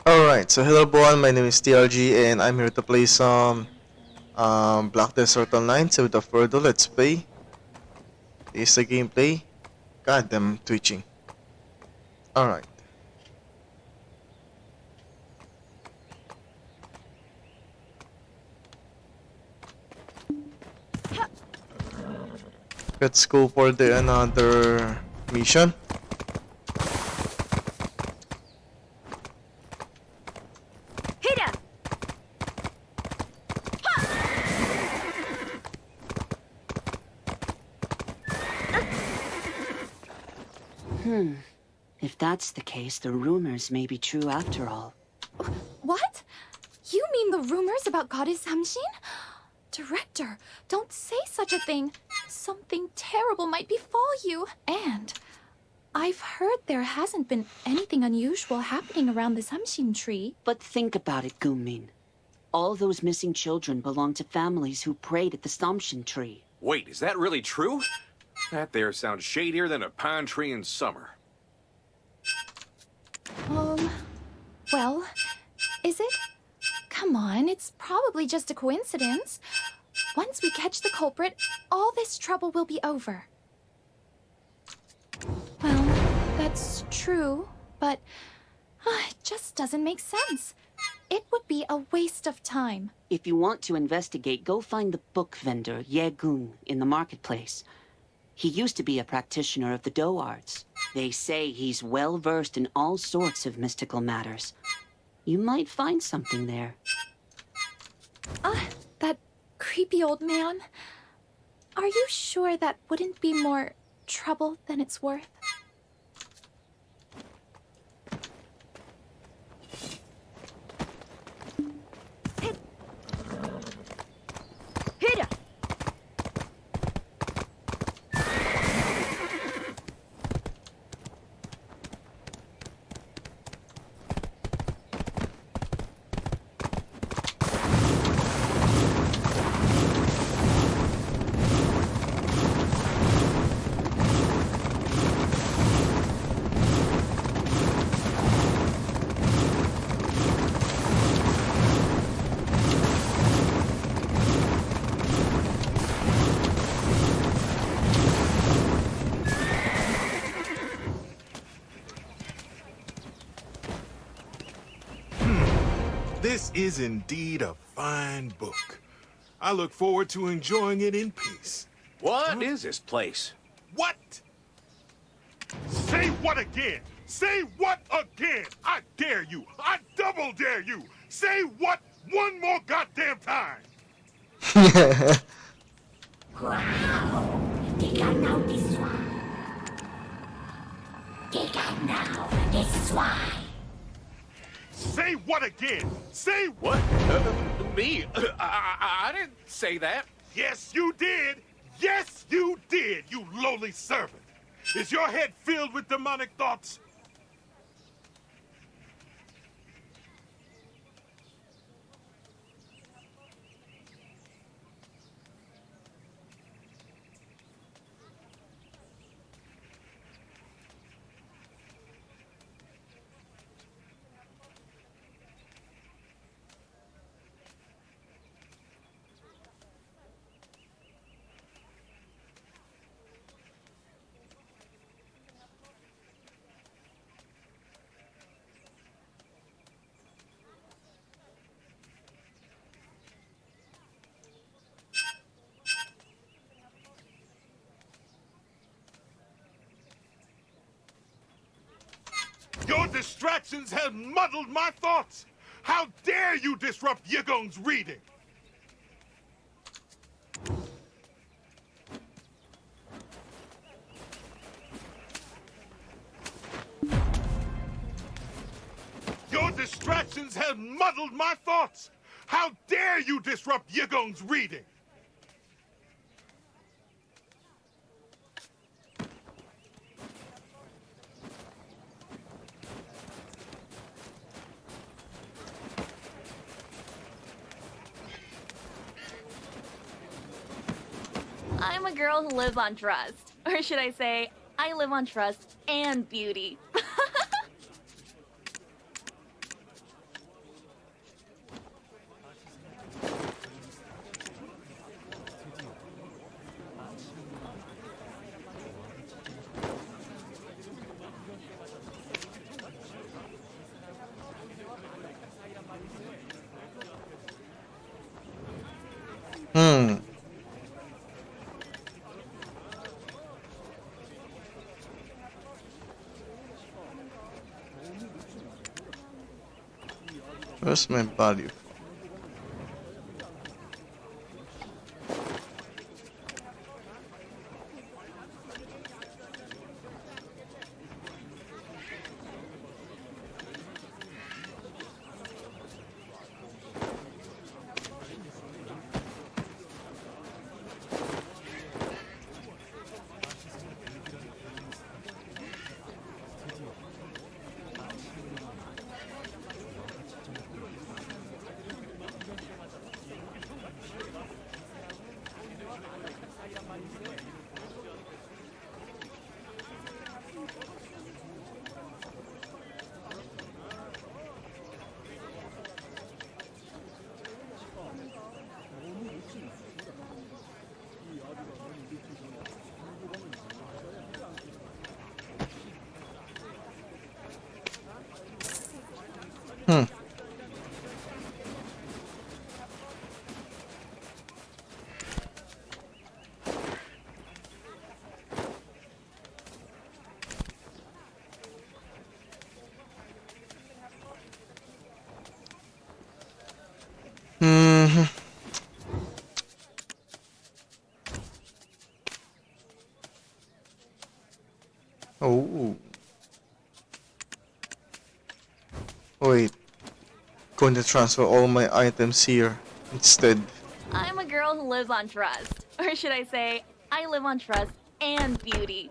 Alright, so hello everyone, my name is TRG and I'm here to play some Black Desert Online. So without further ado, let's play. Here's the gameplay. God damn, I'm twitching. Alright, let's go for the another mission. If that's the case, the rumors may be true after all. What? You mean the rumors about Goddess Hamshin? Director, don't say such a thing. Something terrible might befall you. And I've heard there hasn't been anything unusual happening around this Hamshin tree. But think about it, Gunmin. All those missing children belong to families who prayed at the Samshin tree. Wait, is that really true? That there sounds shadier than a pine tree in summer. Well, is it? Come on, it's probably just a coincidence. Once we catch the culprit, all this trouble will be over. Well, that's true, but it just doesn't make sense. It would be a waste of time. If you want to investigate, go find the book vendor, Ye Gung, in the marketplace. He used to be a practitioner of the Do arts. They say he's well-versed in all sorts of mystical matters. You might find something there. That creepy old man. Are you sure that wouldn't be more trouble than it's worth? This is indeed a fine book. I look forward to enjoying it in peace. What is this place? What? Say what again? Say what again? I dare you. I double dare you. Say what one more goddamn time. Say what again? Say What? Me? I didn't say that. Yes, you did. Yes, you did, you lowly servant. Is your head filled with demonic thoughts? Your distractions have muddled my thoughts. How dare you disrupt Yigong's reading? Your distractions have muddled my thoughts. How dare you disrupt Yigong's reading? I'm a girl who lives on trust. Or should I say, I live on trust and beauty. Hmm. Where's my value? Hmm. Hmm. Oh. Wait. Going to transfer all my items here instead. I'm a girl who lives on trust. Or should I say, I live on trust and beauty.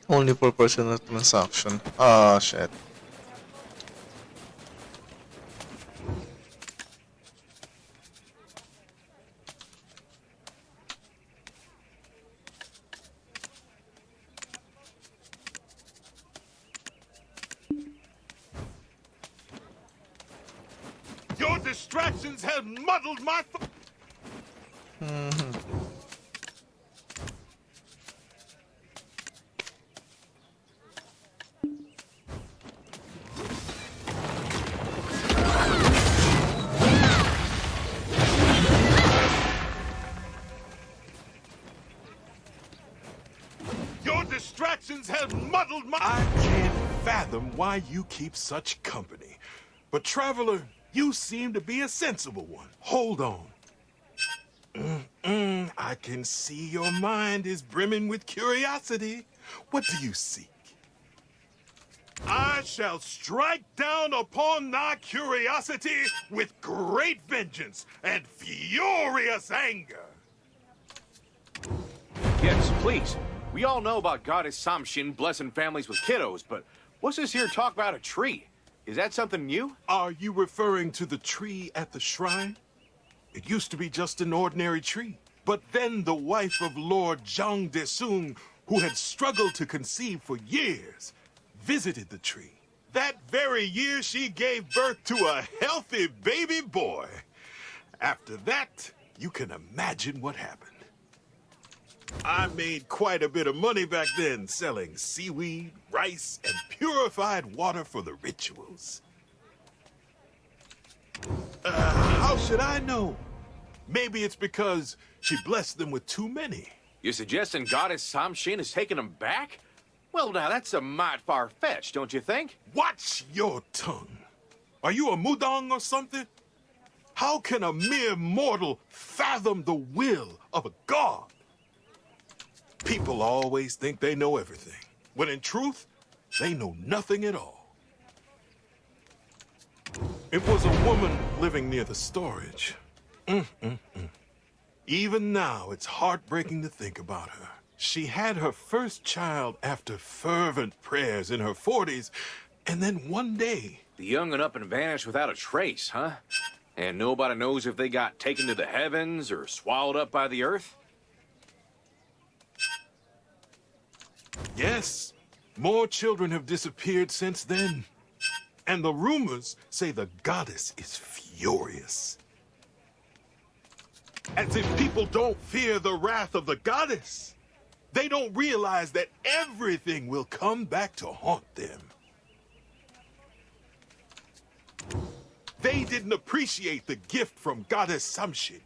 Only for personal transaction. Ah, shit. Your distractions have muddled my. Mhm. Your distractions have muddled my. I can't fathom why you keep such company. But, traveler, you seem to be a sensible one. Hold on. I can see your mind is brimming with curiosity. What do you seek? I shall strike down upon thy curiosity with great vengeance and furious anger. Yes, please. We all know about Goddess Samshin blessing families with kiddos, but what's this here talk about a tree? Is that something new? Are you referring to the tree at the shrine? It used to be just an ordinary tree. But then the wife of Lord Zhang Desung, who had struggled to conceive for years, visited the tree. That very year, she gave birth to a healthy baby boy. After that, you can imagine what happened. I made quite a bit of money back then selling seaweed, rice, and purified water for the rituals. How should I know? Maybe it's because she blessed them with too many. You suggesting Goddess Samshin is taking them back? Well, now that's a mite far-fetched, don't you think? Watch your tongue. Are you a mudang or something? How can a mere mortal fathom the will of a god? People always think they know everything, when in truth, they know nothing at all. It was a woman living near the storage. Even now, it's heartbreaking to think about her. She had her first child after fervent prayers in her 40s, and then one day... The young and up and vanished without a trace, huh? And nobody knows if they got taken to the heavens or swallowed up by the earth? Yes, more children have disappeared since then. And the rumors say the goddess is furious. As if people don't fear the wrath of the goddess. They don't realize that everything will come back to haunt them. They didn't appreciate the gift from Goddess Samshin.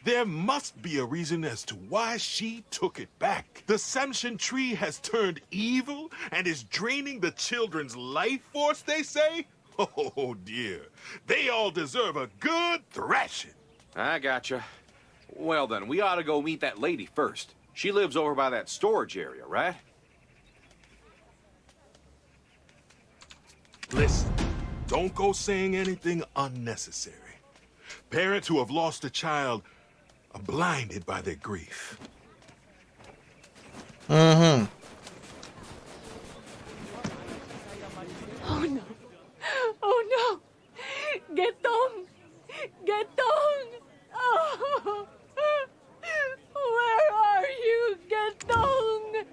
There must be a reason as to why she took it back. The Samshin tree has turned evil and is draining the children's life force, they say? Oh, dear. They all deserve a good thrashing. I gotcha. Well then, we ought to go meet that lady first. She lives over by that storage area, right? Listen, don't go saying anything unnecessary. Parents who have lost a child are blinded by their grief. Mm-hmm. Oh no. Oh no. Getong. Getong. Oh. Where are you, Getong?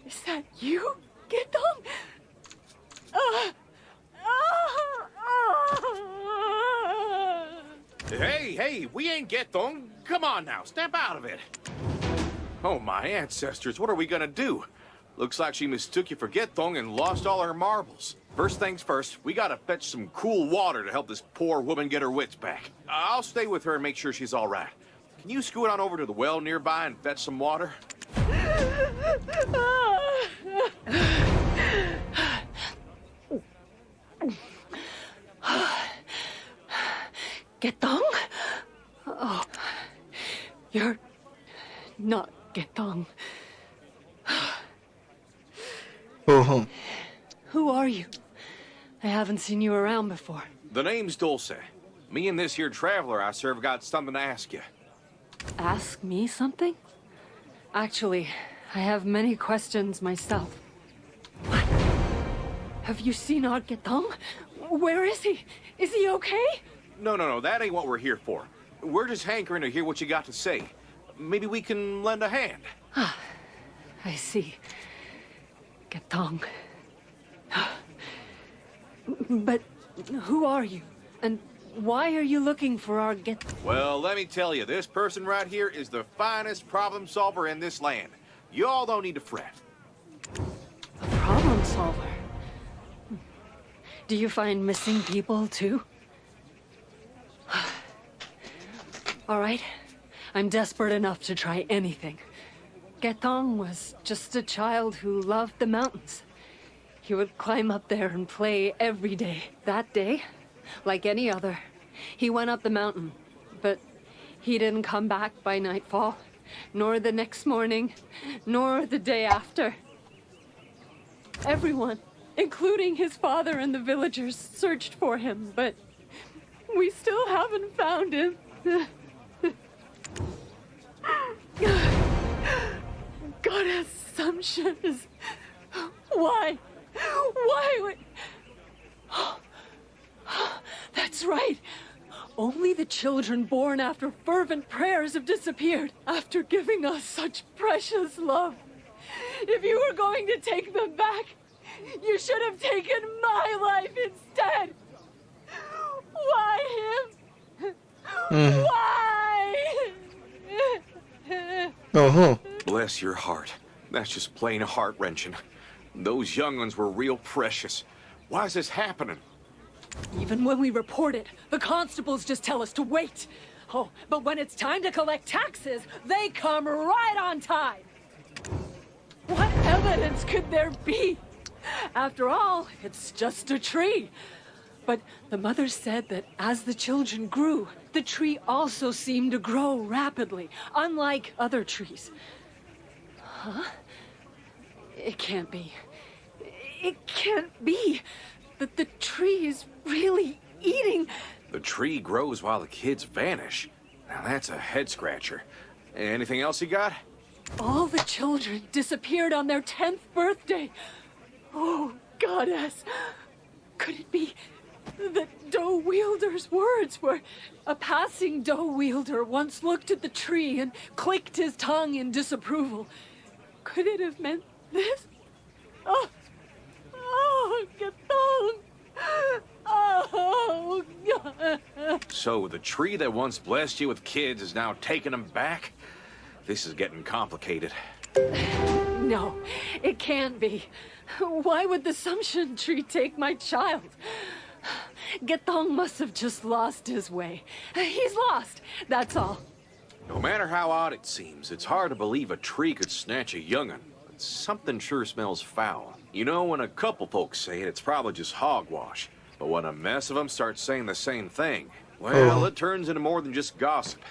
Is that you, Getong? Hey, we ain't Getong. Come on now, step out of it. Oh, my ancestors, what are we gonna do? Looks like she mistook you for Getong and lost all her marbles. First things first, we gotta fetch some cool water to help this poor woman get her wits back. I'll stay with her and make sure she's all right. Can you scoot on over to the well nearby and fetch some water? Getong? Oh, you're not Getong. Oh, Who are you? I haven't seen you around before. The name's Dulce. Me and this here traveler I serve got something to ask you. Ask me something? Actually, I have many questions myself. What? Have you seen our Getong? Where is he? Is he okay? No, that ain't what we're here for. We're just hankering to hear what you got to say. Maybe we can lend a hand. I see. Getong. But who are you? And why are you looking for our Well, let me tell you, this person right here is the finest problem solver in this land. You all don't need to fret. a problem solver? Do you find missing people too? All right, I'm desperate enough to try anything. Getong was just a child who loved the mountains. He would climb up there and play every day. That day, like any other, he went up the mountain, but he didn't come back by nightfall, nor the next morning, nor the day after. Everyone, including his father and the villagers, searched for him, but we still haven't found him. Goddess Samshin is... Why? Why would... That's right. Only the children born after fervent prayers have disappeared after giving us such precious love. If you were going to take them back, you should have taken my life instead. Why him? Why? oh, Bless your heart. That's just plain heart-wrenching. Those young ones were real precious. Why is this happening? Even when we report it, the constables just tell us to wait. Oh, but when it's time to collect taxes, they come right on time. What evidence could there be? After all, it's just a tree. But the mother said that as the children grew, the tree also seemed to grow rapidly, unlike other trees. Huh? It can't be. It can't be that the tree is really eating. The tree grows while the kids vanish. Now that's a head-scratcher. Anything else you got? All the children disappeared on their 10th birthday. Oh, goddess. Could it be that Doe Wielder's words were a passing Doe Wielder once looked at the tree and clicked his tongue in disapproval? Could it have meant this? Oh, Getong. Oh, God. So the tree that once blessed you with kids is now taking them back? This is getting complicated. No, it can't be. Why would the Samshin tree take my child? Getong must have just lost his way. He's lost, that's all. No matter how odd it seems, it's hard to believe a tree could snatch a young'un. But something sure smells foul. You know, when a couple folks say it, it's probably just hogwash. But when a mess of them start saying the same thing, well, it turns into more than just gossip.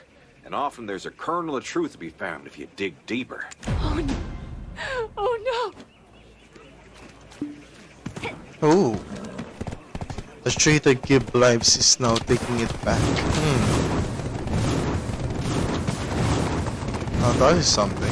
And often there's a kernel of truth to be found if you dig deeper. Oh no. Oh no. Oh. The tree that gave lives is now taking it back. Now that is something.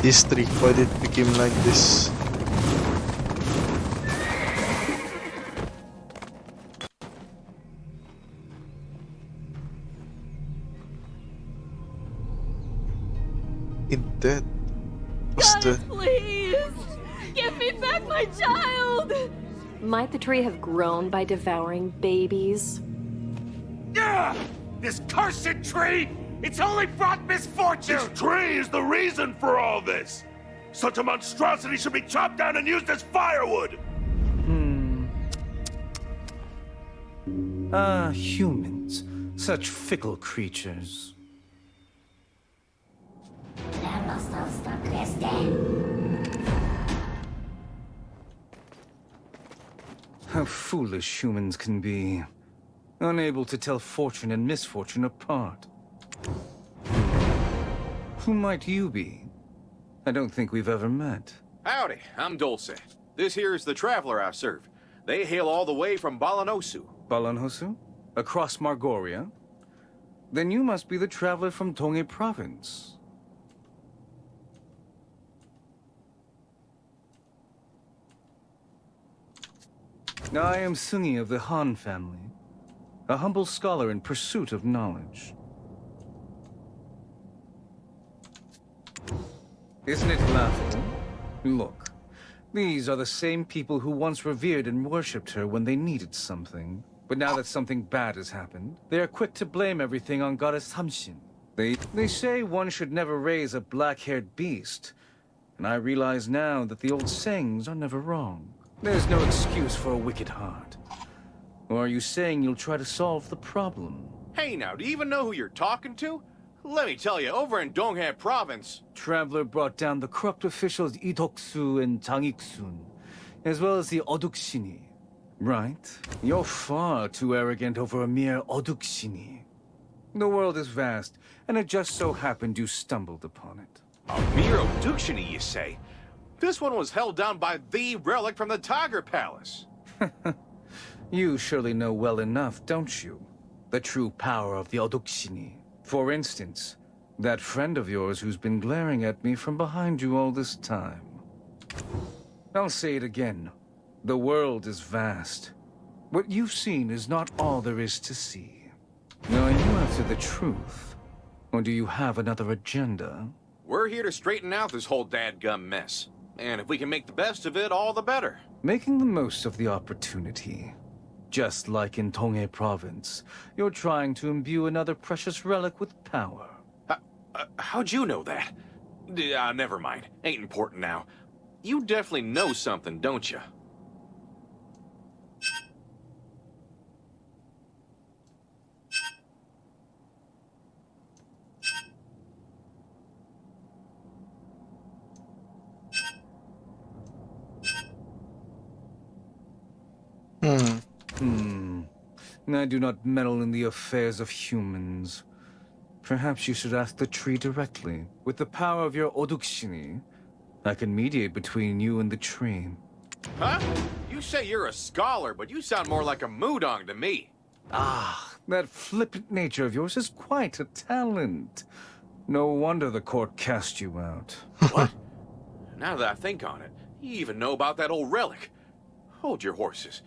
This tree, why did it become like this? It dead. What's the... Please! Give me back my child! Might the tree have grown by devouring babies? Yeah! This cursed tree! It's only brought misfortune! This tree is the reason for all this! Such a monstrosity should be chopped down and used as firewood! Humans. Such fickle creatures. How foolish humans can be. Unable to tell fortune and misfortune apart. Who might you be? I don't think we've ever met. Howdy, I'm Dulce. This here is the traveler I serve. They hail all the way from Balanosu. Balanhosu? Across Margoria? Then you must be the traveler from Tonge Province. I am Sungi of the Han family, a humble scholar in pursuit of knowledge. Isn't it laughable? Look, these are the same people who once revered and worshipped her when they needed something. But now that something bad has happened, they are quick to blame everything on Goddess Hamshin. They say one should never raise a black-haired beast. And I realize now that the old sayings are never wrong. There's no excuse for a wicked heart. Or are you saying you'll try to solve the problem? Hey now, do you even know who you're talking to? Let me tell you, over in Donghae Province... Traveler brought down the corrupt officials Idoksu and Jangiksun, as well as the Oduksini. Right? You're far too arrogant over a mere Oduksini. The world is vast, and it just so happened you stumbled upon it. A mere Oduksini, you say? This one was held down by the relic from the Tiger Palace. You surely know well enough, don't you? The true power of the Oduksini. For instance, that friend of yours who's been glaring at me from behind you all this time. I'll say it again. The world is vast. What you've seen is not all there is to see. Now, are you after the truth? Or do you have another agenda? We're here to straighten out this whole dadgum mess. And if we can make the best of it, all the better. Making the most of the opportunity. Just like in Tonge Province, you're trying to imbue another precious relic with power. How'd you know that? Never mind. Ain't important now. You definitely know something, don't you? I do not meddle in the affairs of humans. Perhaps you should ask the tree directly. With the power of your Odukshini, I can mediate between you and the tree. Huh? You say you're a scholar, but you sound more like a Mudong to me. Ah, that flippant nature of yours is quite a talent. No wonder the court cast you out. What? Now that I think on it, you even know about that old relic. Hold your horses.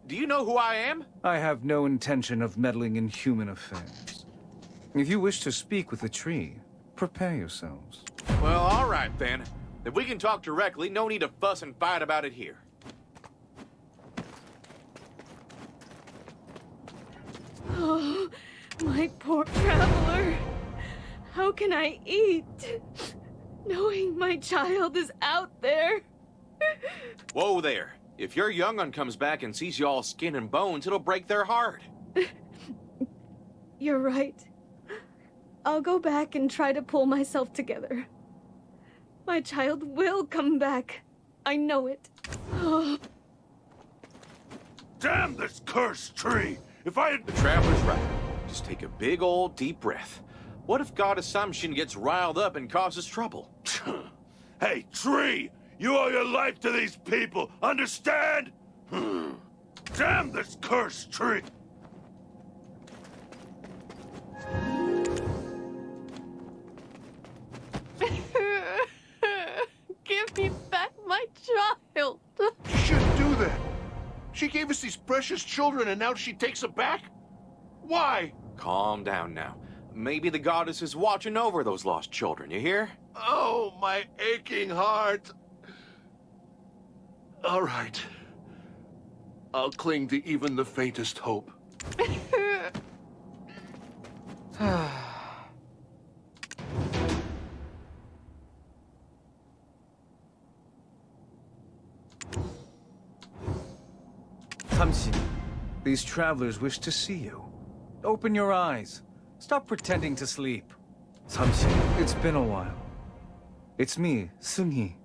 Do you know who I am? I have no intention of meddling in human affairs. If you wish to speak with the tree, prepare yourselves. Well, all right then. If we can talk directly, no need to fuss and fight about it here. Oh, my poor traveler. How can I eat? Knowing my child is out there. Whoa there. If your young one comes back and sees you all skin and bones, it'll break their heart. You're right. I'll go back and try to pull myself together. My child will come back. I know it. Oh. Damn this cursed tree! If I had... The traveler's right. Just take a big old deep breath. What if Goddess Samshin gets riled up and causes trouble? Hey, tree! You owe your life to these people, understand? Damn this cursed tree! Give me back my child. You shouldn't do that. She gave us these precious children and now she takes them back? Why? Calm down now. Maybe the goddess is watching over those lost children, you hear? Oh, my aching heart. All right. I'll cling to even the faintest hope. Samshin, these travelers wish to see you. Open your eyes. Stop pretending to sleep. Samshin, it's been a while. It's me, Seung-hee.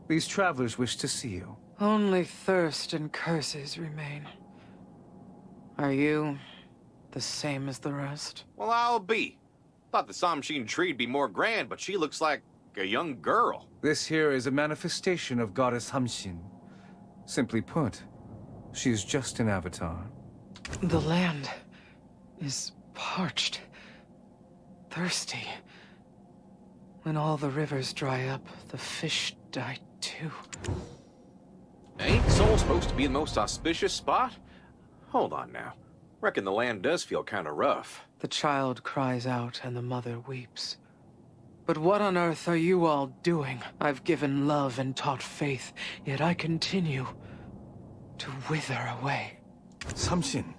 These travelers wish to see you. Only thirst and curses remain. Are you the same as the rest? Well, I'll be. Thought the Samshin tree'd be more grand, but she looks like a young girl. This here is a manifestation of Goddess Samshin. Simply put, she is just an avatar. The land is parched, thirsty. When all the rivers dry up, the fish die too. Ain't Seoul supposed to be the most auspicious spot? Hold on now. Reckon the land does feel kind of rough. The child cries out and the mother weeps. But what on earth are you all doing? I've given love and taught faith, yet I continue to wither away. Samshin,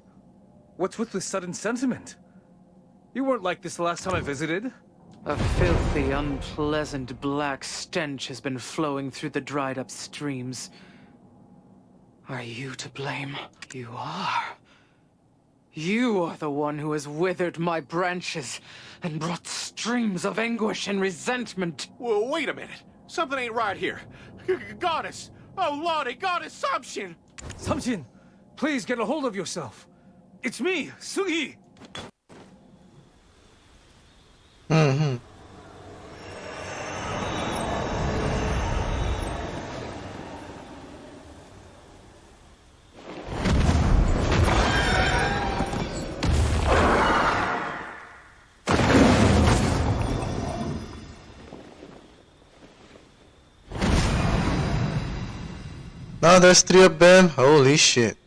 what's with this sudden sentiment? You weren't like this the last time I visited. A filthy, unpleasant black stench has been flowing through the dried-up streams. Are you to blame? You are. You are the one who has withered my branches and brought streams of anguish and resentment. Well, wait a minute. Something ain't right here. Goddess! Oh, Lordy, Goddess Samshin! Samshin, please get a hold of yourself. It's me, Seung-hee. Now there's 3 of them. Holy shit.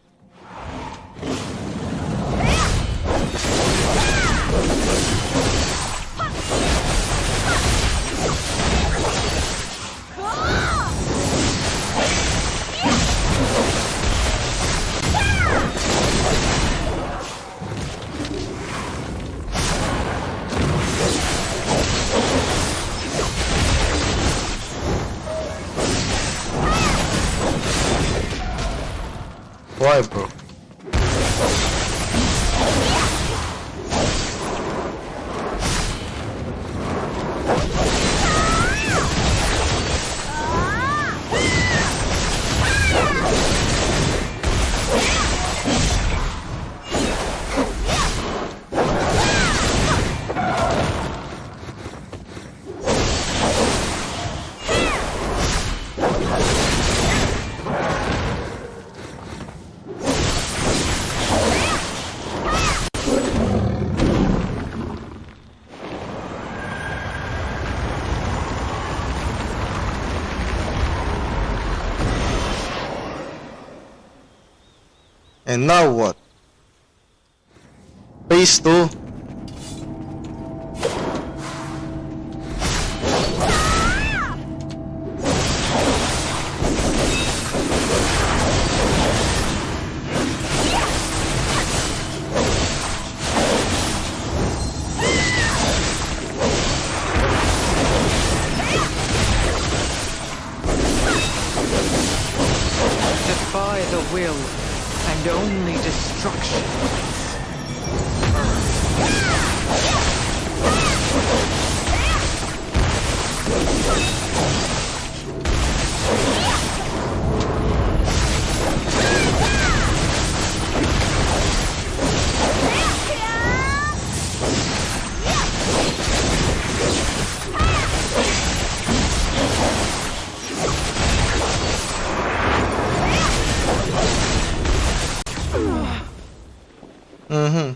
Why, bro? And now what? Phase 2. Defy the will, and only destruction. Mm-hmm.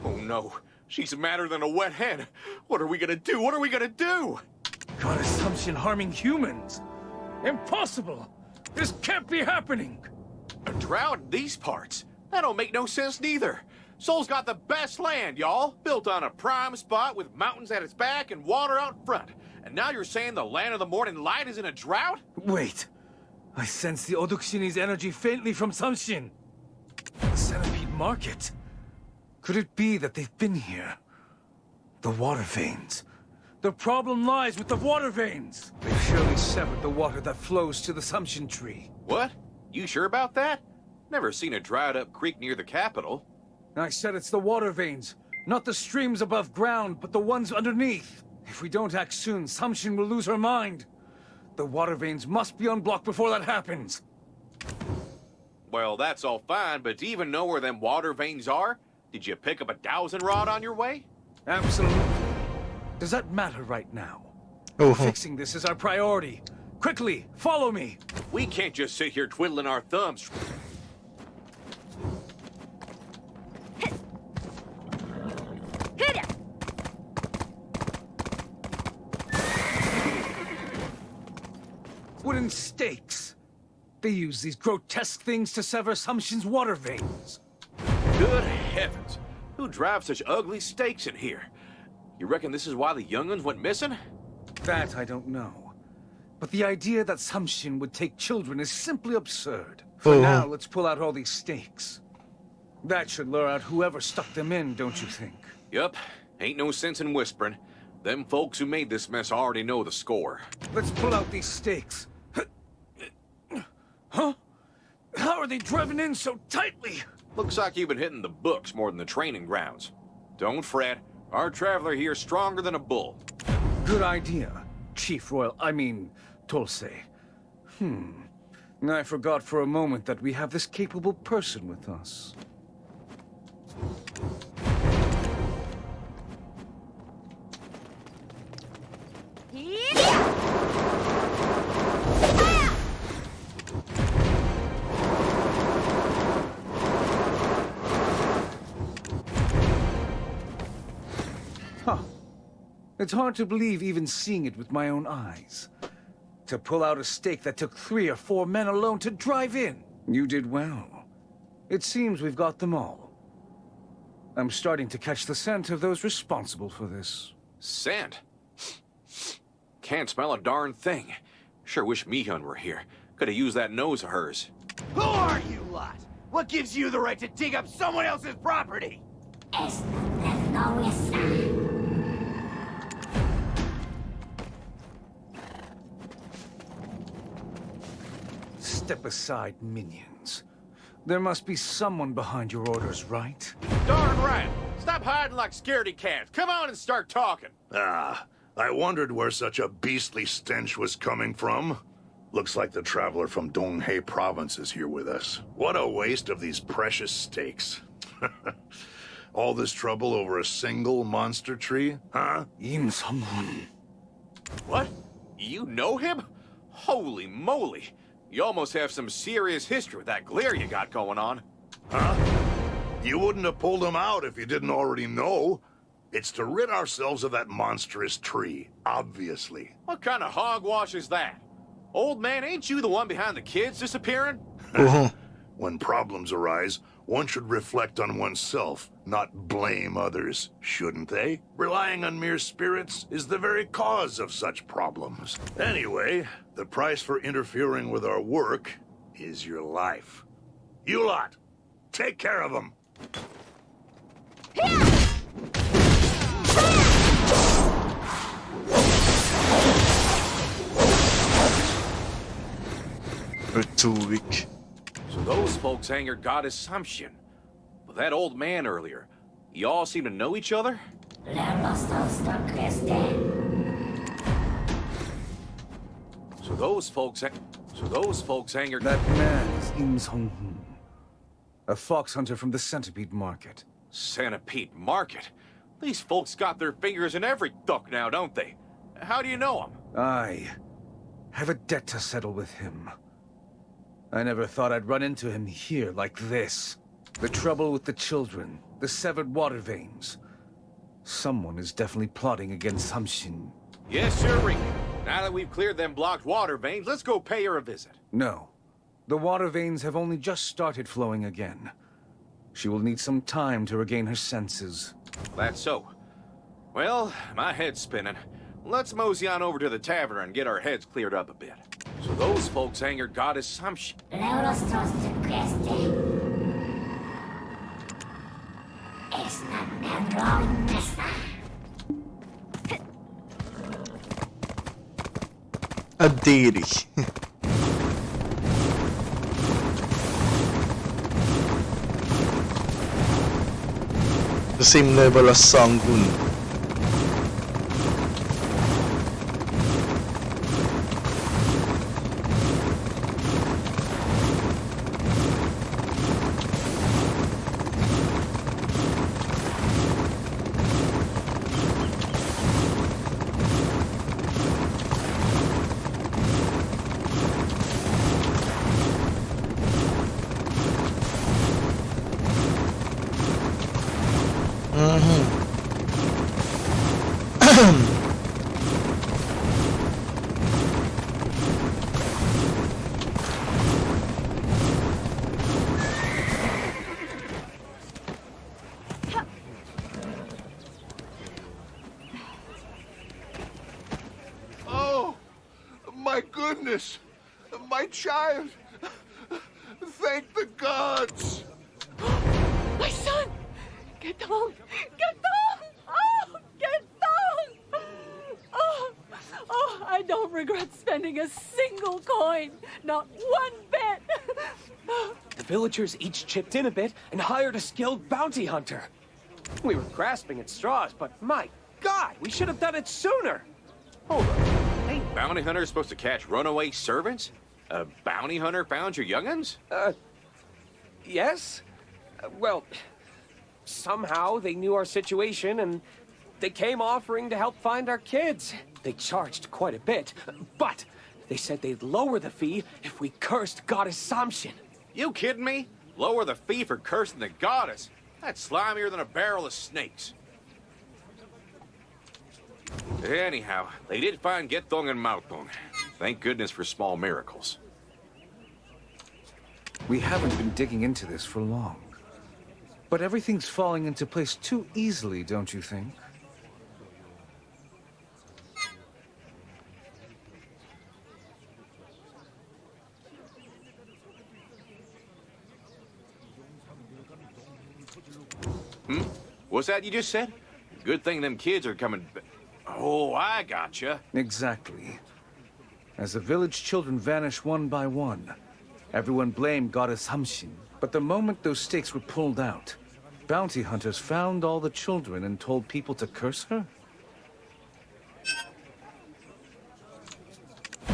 Oh no, she's madder than a wet hen. What are we gonna do? What are we gonna do? God, assumption harming humans. Impossible! This can't be happening! A drought in these parts? That don't make no sense neither. Soul's got the best land, y'all. Built on a prime spot with mountains at its back and water out front. And now you're saying the land of the morning light is in a drought? Wait. I sense the Odukshin's energy faintly from Samshin. The Centipede Market. Could it be that they've been here? The water veins. The problem lies with the water veins. They've surely severed the water that flows to the Samshin tree. What? You sure about that? Never seen a dried up creek near the capital. I said it's the water veins. Not the streams above ground, but the ones underneath. If we don't act soon, Samshin will lose her mind. The water veins must be unblocked before that happens. Well, that's all fine, but do you even know where them water veins are? Did you pick up a dowsing rod on your way? Absolutely. Does that matter right now? Oh, Fixing this is our priority. Quickly, follow me. We can't just sit here twiddling our thumbs. Wooden stakes. They use these grotesque things to sever Samshin's water veins. Good heavens. Who drives such ugly stakes in here? You reckon this is why the young'uns went missing? That I don't know. But the idea that Samshin would take children is simply absurd. For Oh. now, let's pull out all these stakes. That should lure out whoever stuck them in, don't you think? Yup. Ain't no sense in whispering. Them folks who made this mess already know the score. Let's pull out these stakes. Huh? How are they driven in so tightly? Looks like you've been hitting the books more than the training grounds. Don't fret. Our traveler here's stronger than a bull. Good idea, Chief Royal, Tulse. I forgot for a moment that we have this capable person with us. It's hard to believe even seeing it with my own eyes. To pull out a stake that took 3 or 4 men alone to drive in. You did well. It seems we've got them all. I'm starting to catch the scent of those responsible for this. Scent? Can't smell a darn thing. Sure wish Mihun were here. Could have used that nose of hers. Who are you lot? What gives you the right to dig up someone else's property? Step aside, minions. There must be someone behind your orders, right? Darn right. Stop hiding like scaredy cats. Come on and start talking. Ah, I wondered where such a beastly stench was coming from. Looks like the traveler from Donghae province is here with us. What a waste of these precious steaks. All this trouble over a single monster tree, huh? Someone. What? You know him? Holy moly. You almost have some serious history with that glare you got going on. Huh? You wouldn't have pulled him out if you didn't already know. It's to rid ourselves of that monstrous tree, obviously. What kind of hogwash is that? Old man, ain't you the one behind the kids disappearing? When problems arise, one should reflect on oneself, not blame others, shouldn't they? Relying on mere spirits is the very cause of such problems. Anyway, the price for interfering with our work is your life. You lot, take care of them. We're too weak. So those folks angered goddess Samshin. But that old man earlier, y'all seem to know each other? So those folks angered... That man is Im Song-hun, a fox hunter from the Centipede Market. Centipede Market? These folks got their fingers in every duck now, don't they? How do you know him? I have a debt to settle with him. I never thought I'd run into him here like this. The trouble with the children, the severed water veins. Someone is definitely plotting against Samshin. Yes, sir. Now that we've cleared them blocked water veins, let's go pay her a visit. No. The water veins have only just started flowing again. She will need some time to regain her senses. That's so. Well, my head's spinning. Let's mosey on over to the tavern and get our heads cleared up a bit. So those folks angered goddess Samshin. A deity. The same level as Sanggun. Oh, my goodness! My child! Thank the gods! My son! Get down! Get down! Oh, get down! Oh, I don't regret spending a single coin. Not one bit. The villagers each chipped in a bit and hired a skilled bounty hunter. We were grasping at straws, but my God, we should have done it sooner. Hold on. Ain't bounty hunters supposed to catch runaway servants? A bounty hunter found your young'uns? Yes? Well, somehow they knew our situation and they came offering to help find our kids. They charged quite a bit, but they said they'd lower the fee if we cursed Goddess Samshin. You kidding me? Lower the fee for cursing the goddess? That's slimier than a barrel of snakes. Anyhow, they did find Getong and Maotong. Thank goodness for small miracles. We haven't been digging into this for long. But everything's falling into place too easily, don't you think? What's that you just said? Good thing them kids are coming... Oh, I gotcha. Exactly. As the village children vanish one by one, everyone blamed Goddess Samshin. But the moment those stakes were pulled out, bounty hunters found all the children and told people to curse her?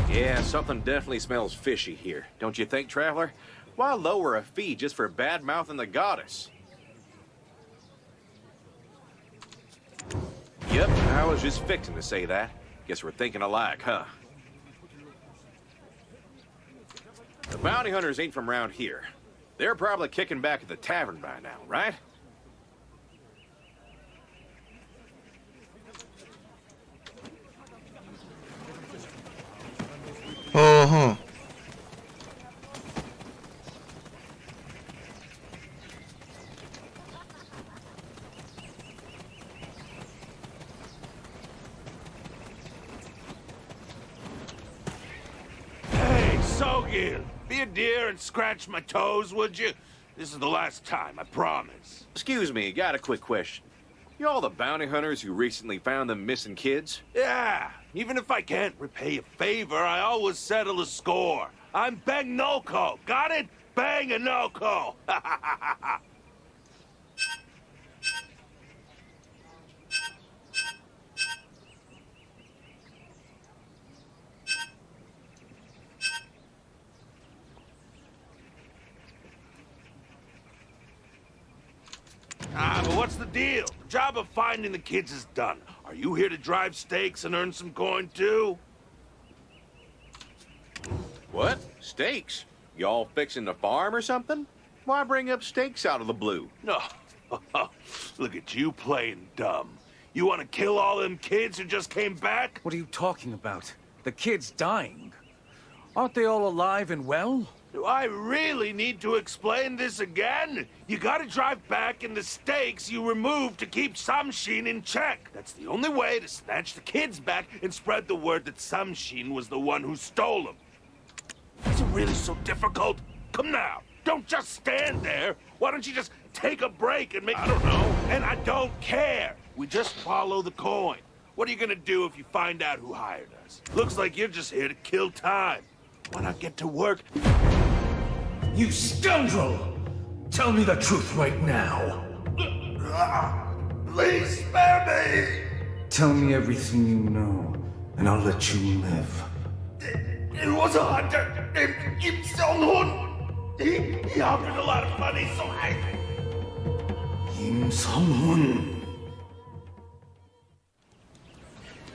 Yeah, something definitely smells fishy here. Don't you think, Traveler? Why lower a fee just for bad-mouthing the goddess? Yep, I was just fixing to say that. Guess we're thinking alike, huh? The bounty hunters ain't from around here. They're probably kicking back at the tavern by now, right? Uh-huh. Hey, Sogil, be a dear and scratch my toes, would you? This is the last time, I promise. Excuse me, got a quick question. You all the bounty hunters who recently found them missing kids? Yeah, even if I can't repay a favor, I always settle a score. I'm Bang Noko, got it? Bang a Noko! But what's the deal? The job of finding the kids is done. Are you here to drive stakes and earn some coin, too? What? Steaks? Y'all fixing to farm or something? Why bring up steaks out of the blue? No. Look at you playing dumb. You want to kill all them kids who just came back? What are you talking about? The kid's dying. Aren't they all alive and well? Do I really need to explain this again? You gotta drive back in the stakes you removed to keep Samshin in check. That's the only way to snatch the kids back and spread the word that Samshin was the one who stole them. Is it really so difficult? Come now, don't just stand there. Why don't you just take a break and make... I don't know. And I don't care. We just follow the coin. What are you gonna do if you find out who hired us? Looks like you're just here to kill time. Why not get to work? You scoundrel! Tell me the truth right now. Please spare me! Tell me everything you know, and I'll let you live. It was a hunter named Kim Song-hun. He offered a lot of money, so I... Kim Song-hun.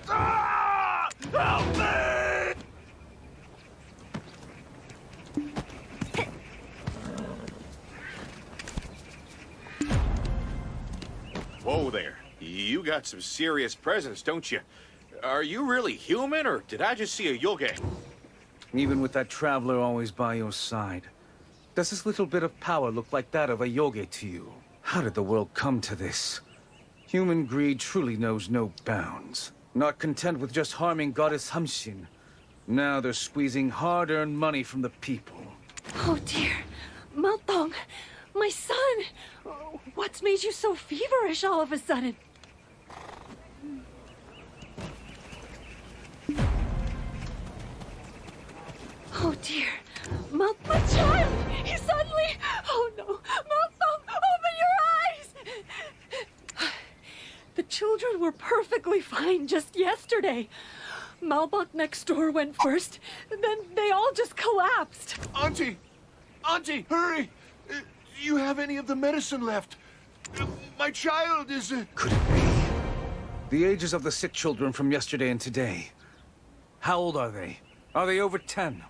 Help me! Whoa there. You got some serious presence, don't you? Are you really human, or did I just see a yoge? Even with that traveler always by your side, does this little bit of power look like that of a yogi to you? How did the world come to this? Human greed truly knows no bounds. Not content with just harming Goddess Hamshin, now they're squeezing hard-earned money from the people. Oh dear. Maltong, my son! What's made you so feverish all of a sudden? Oh dear. My child! He suddenly... Oh no! Maltong, open your eyes! The children were perfectly fine just yesterday. Malbok next door went first, and then they all just collapsed. Auntie! Auntie, hurry! You have any of the medicine left? My child is... Could it be? The ages of the sick children from yesterday and today. How old are they? Are they over 10?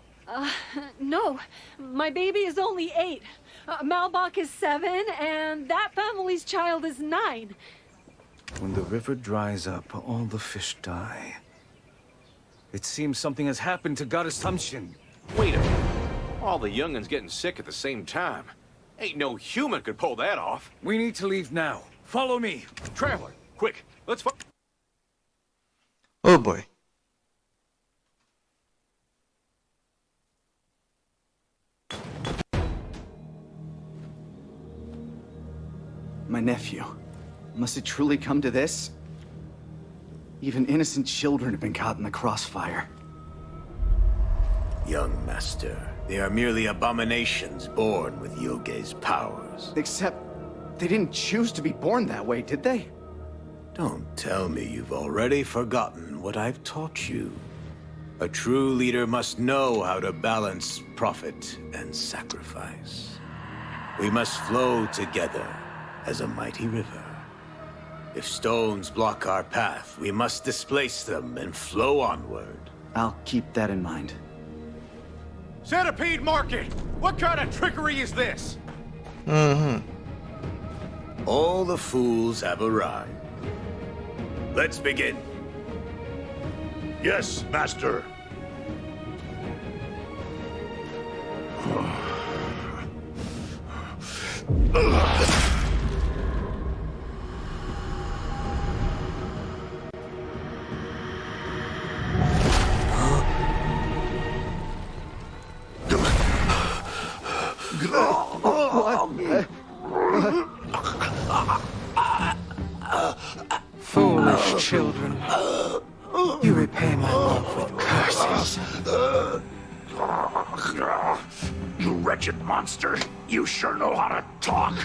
No. My baby is only 8. Malbok is 7, and that family's child is 9. When the river dries up, all the fish die. It seems something has happened to Goddess Hamshin. Wait a minute. All the young'uns getting sick at the same time. Ain't no human could pull that off. We need to leave now. Follow me. Traveler, quick, let's Oh boy. My nephew. Must it truly come to this? Even innocent children have been caught in the crossfire. Young master, they are merely abominations born with Yoge's powers. Except they didn't choose to be born that way, did they? Don't tell me you've already forgotten what I've taught you. A true leader must know how to balance profit and sacrifice. We must flow together as a mighty river. If stones block our path, we must displace them and flow onward. I'll keep that in mind. Centipede Market! What kind of trickery is this? All the fools have arrived. Let's begin. Yes, Master. Foolish children. You repay my love with curses. You wretched monster. You sure know how to talk.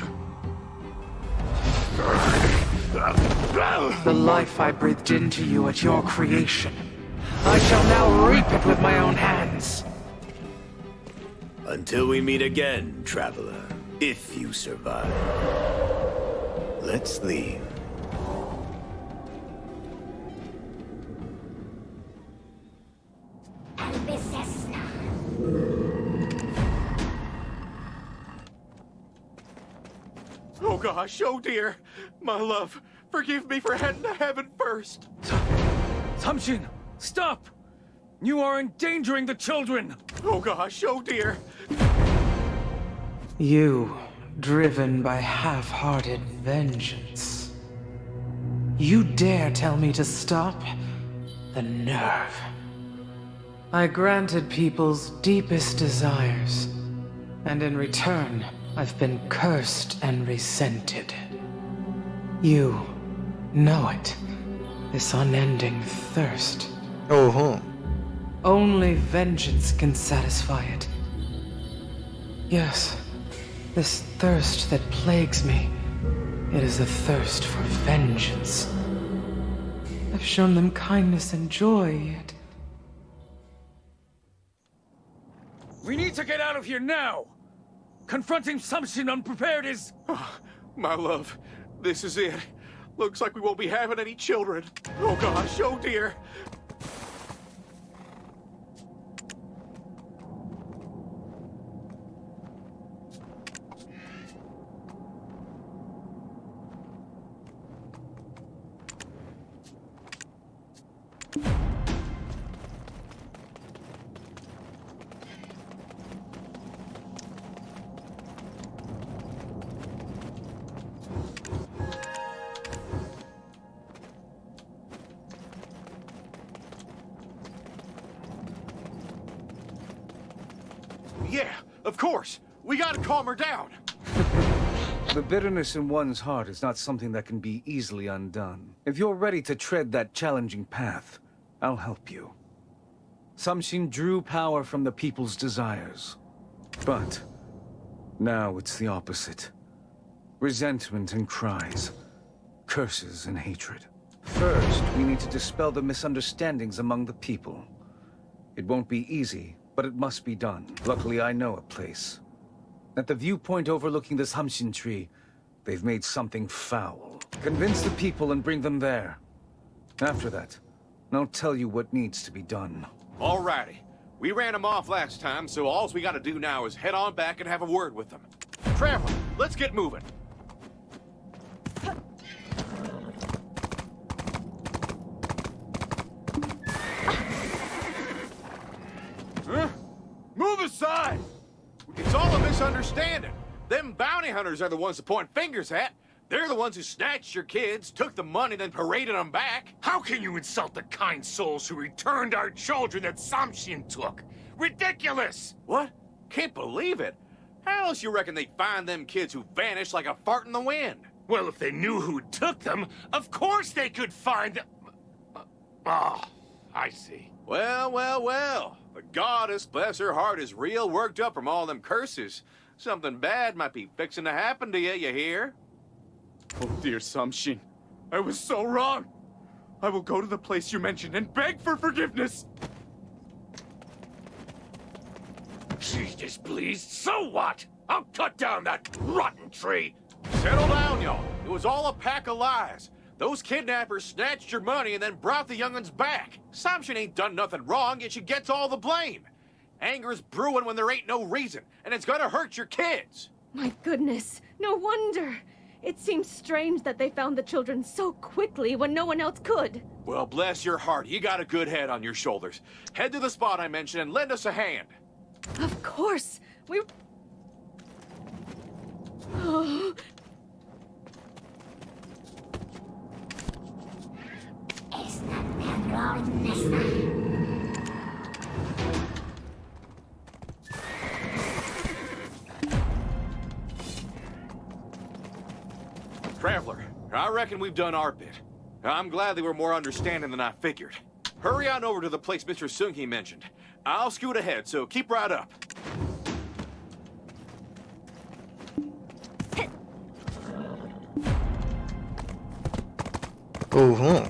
The life I breathed into you at your creation, I shall now reap it with my own hands. Until we meet again, traveler. If you survive. Let's leave. Oh gosh, oh dear. My love, forgive me for heading to heaven first. Samshin, stop! You are endangering the children! Oh gosh, oh dear. You, driven by half-hearted vengeance. You dare tell me to stop? The nerve. I granted people's deepest desires, and in return, I've been cursed and resented. You know it. This unending thirst. Only vengeance can satisfy it. Yes, this thirst that plagues me, it is a thirst for vengeance. I've shown them kindness and joy, yet... We need to get out of here now! Confronting Samshin unprepared is... Oh, my love, this is it. Looks like we won't be having any children. Oh gosh, oh dear. Yeah, of course. We gotta calm her down. The bitterness in one's heart is not something that can be easily undone. If you're ready to tread that challenging path, I'll help you. Samshin drew power from the people's desires. But now it's the opposite. Resentment and cries. Curses and hatred. First, we need to dispel the misunderstandings among the people. It won't be easy, but it must be done. Luckily, I know a place. At the viewpoint overlooking this Samshin tree, they've made something foul. Convince the people and bring them there. After that, I'll tell you what needs to be done. Alrighty. We ran them off last time, so all we gotta do now is head on back and have a word with them. Traveler, let's get moving. Huh? Move aside! It's all a misunderstanding. Them bounty hunters are the ones to point fingers at. They're the ones who snatched your kids, took the money, then paraded them back. How can you insult the kind souls who returned our children that Samshin took? Ridiculous! What? Can't believe it. How else you reckon they'd find them kids who vanished like a fart in the wind? Well, if they knew who took them, of course they could find them. Oh, I see. Well, well, well. The goddess, bless her heart, is real worked up from all them curses. Something bad might be fixing to happen to you hear? Oh, dear Samshin. I was so wrong. I will go to the place you mentioned and beg for forgiveness. She's displeased. So what? I'll cut down that rotten tree. Settle down, y'all. It was all a pack of lies. Those kidnappers snatched your money and then brought the young'uns back. Samshin ain't done nothing wrong, yet she gets all the blame. Anger's brewing when there ain't no reason, and it's gonna hurt your kids. My goodness, no wonder. It seems strange that they found the children so quickly when no one else could. Well, bless your heart, you got a good head on your shoulders. Head to the spot I mentioned and lend us a hand. Of course. We... Oh. Traveler, I reckon we've done our bit. I'm glad they were more understanding than I figured. Hurry on over to the place Mr. Sungi mentioned. I'll scoot ahead, so keep right up. Oh,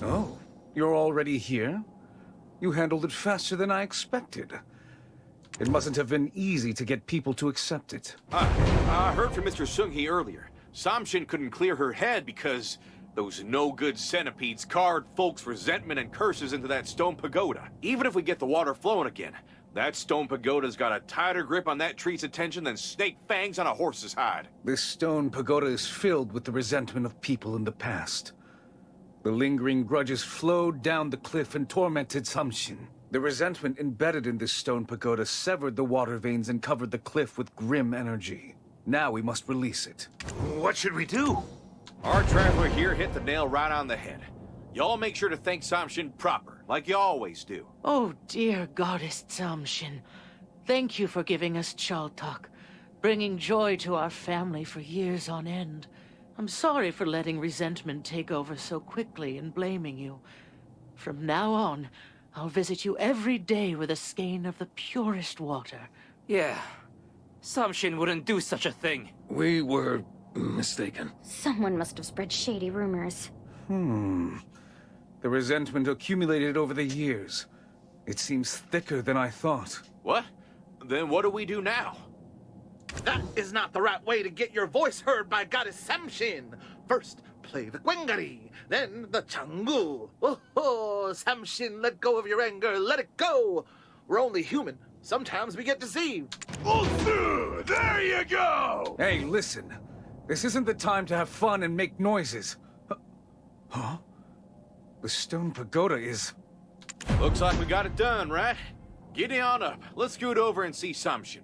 Oh, you're already here? You handled it faster than I expected. It mustn't have been easy to get people to accept it. I heard from Mr. Sungi earlier. Samshin couldn't clear her head because those no-good centipedes carved folks' resentment and curses into that stone pagoda. Even if we get the water flowing again, that stone pagoda's got a tighter grip on that tree's attention than snake fangs on a horse's hide. This stone pagoda is filled with the resentment of people in the past. The lingering grudges flowed down the cliff and tormented Samshin. The resentment embedded in this stone pagoda severed the water veins and covered the cliff with grim energy. Now we must release it. What should we do? Our traveler here hit the nail right on the head. Y'all make sure to thank Samshin proper, like you always do. Oh, dear goddess Samshin. Thank you for giving us Chaltak, bringing joy to our family for years on end. I'm sorry for letting resentment take over so quickly and blaming you. From now on, I'll visit you every day with a skein of the purest water. Yeah. Samshin wouldn't do such a thing. We were mistaken. Someone must have spread shady rumors. The resentment accumulated over the years. It seems thicker than I thought. What? Then what do we do now? That is not the right way to get your voice heard by Goddess Samshin. First, play the Gwengari, then the Changu. Oh, Samshin, let go of your anger, let it go. We're only human. Sometimes we get deceived. There you go! Hey, listen. This isn't the time to have fun and make noises. Huh? The stone pagoda is... Looks like we got it done, right? Giddy on up. Let's scoot over and see Samshin.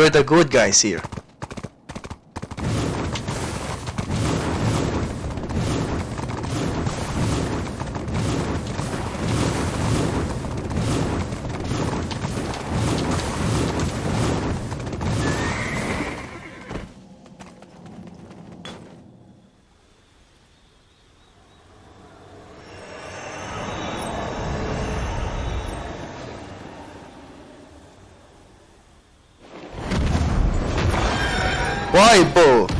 we're the good guys here. Why, Bo?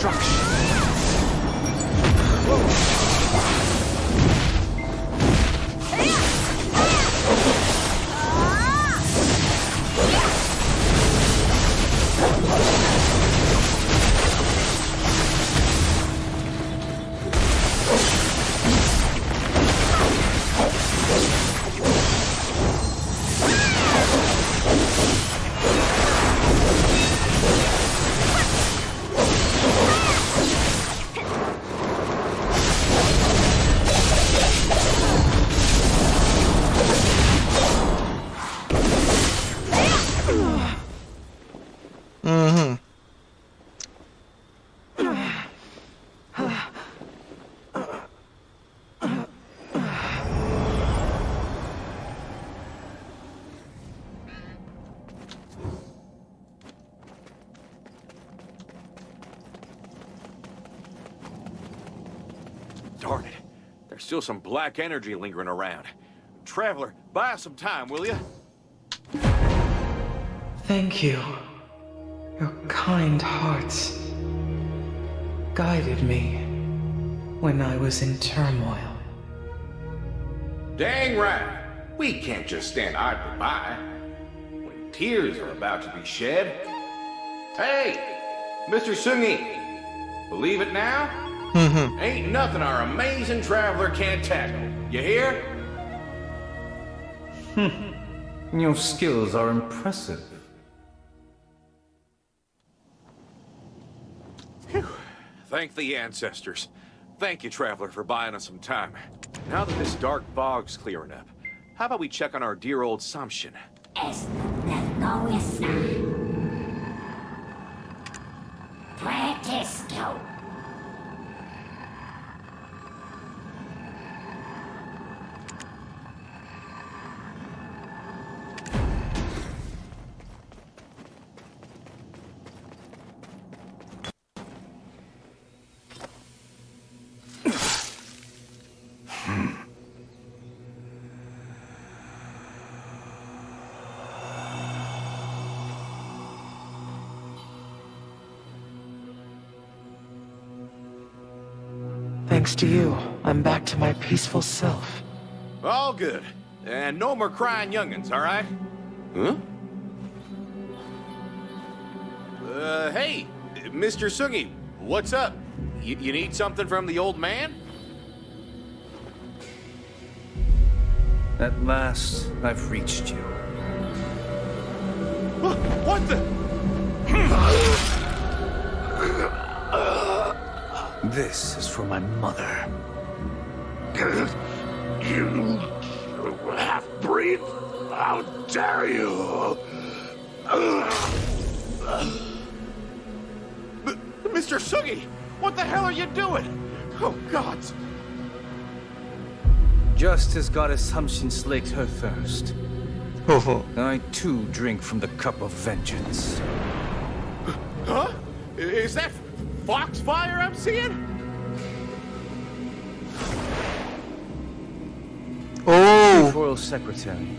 destruction. Mm-hmm. Darn it. There's still some black energy lingering around. Traveler, buy us some time, will you? Thank you. Your kind hearts guided me when I was in turmoil. Dang right. We can't just stand idly by when tears are about to be shed. Hey, Mr. Sungi, believe it now? Ain't nothing our amazing traveler can't tackle. You hear? Your skills are impressive. Thank the ancestors. Thank you, traveler, for buying us some time. Now that this dark fog's clearing up, how about we check on our dear old Samshin? Thanks to you, I'm back to my peaceful self. All good. And no more crying youngins, all right? Huh? Hey, Mr. Sungi, what's up? You need something from the old man? At last, I've reached you. What the? This is for my mother. You half-breed! How dare you! Mr. Sungi, what the hell are you doing? Oh, God. Just as Goddess Hamshin slaked her thirst, I too drink from the cup of vengeance. Huh? Is that foxfire I'm seeing? Oh! Royal Secretary,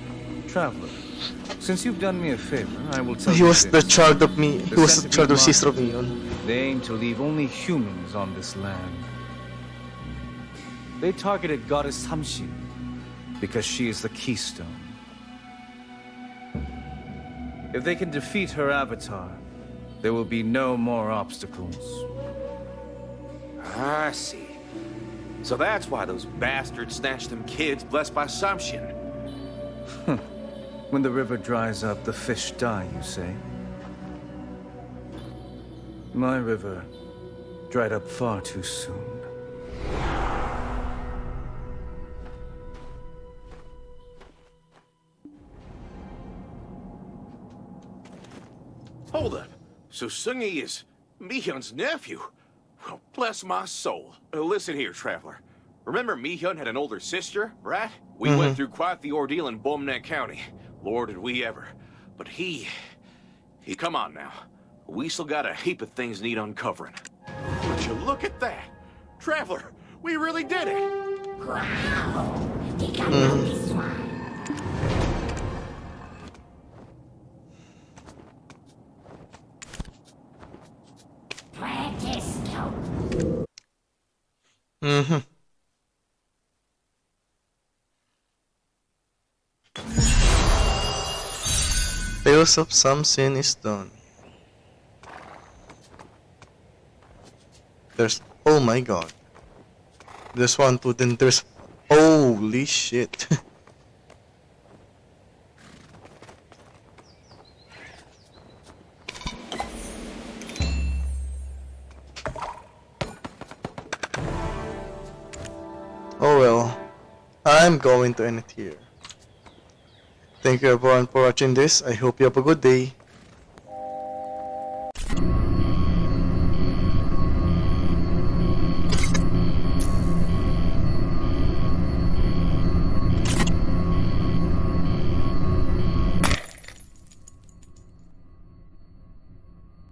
Traveler, since you've done me a favor, I will tell He you was the this. child of me. He was the child of sister of Centipede me. Mafia, they aim to leave only humans on this land. They targeted Goddess Hamshin because she is the keystone. If they can defeat her avatar, there will be no more obstacles. I see. So that's why those bastards snatched them kids blessed by Samshin. When the river dries up, the fish die, you say? My river dried up far too soon. Hold up. So Sungi is Mihyun's nephew? Well, bless my soul. Listen here, traveler. Remember Mihyun had an older sister, right? We went through quite the ordeal in Bomnet County. Lord, did we ever. But he... Come on now. We still got a heap of things need uncovering. Would you look at that? Traveler, we really did it! Mm-hmm. Tales of Samson is done. There's, oh my god. There's 1, 2, then there's, holy shit. Oh well, I'm going to end it here. Thank you everyone for watching this. I hope you have a good day.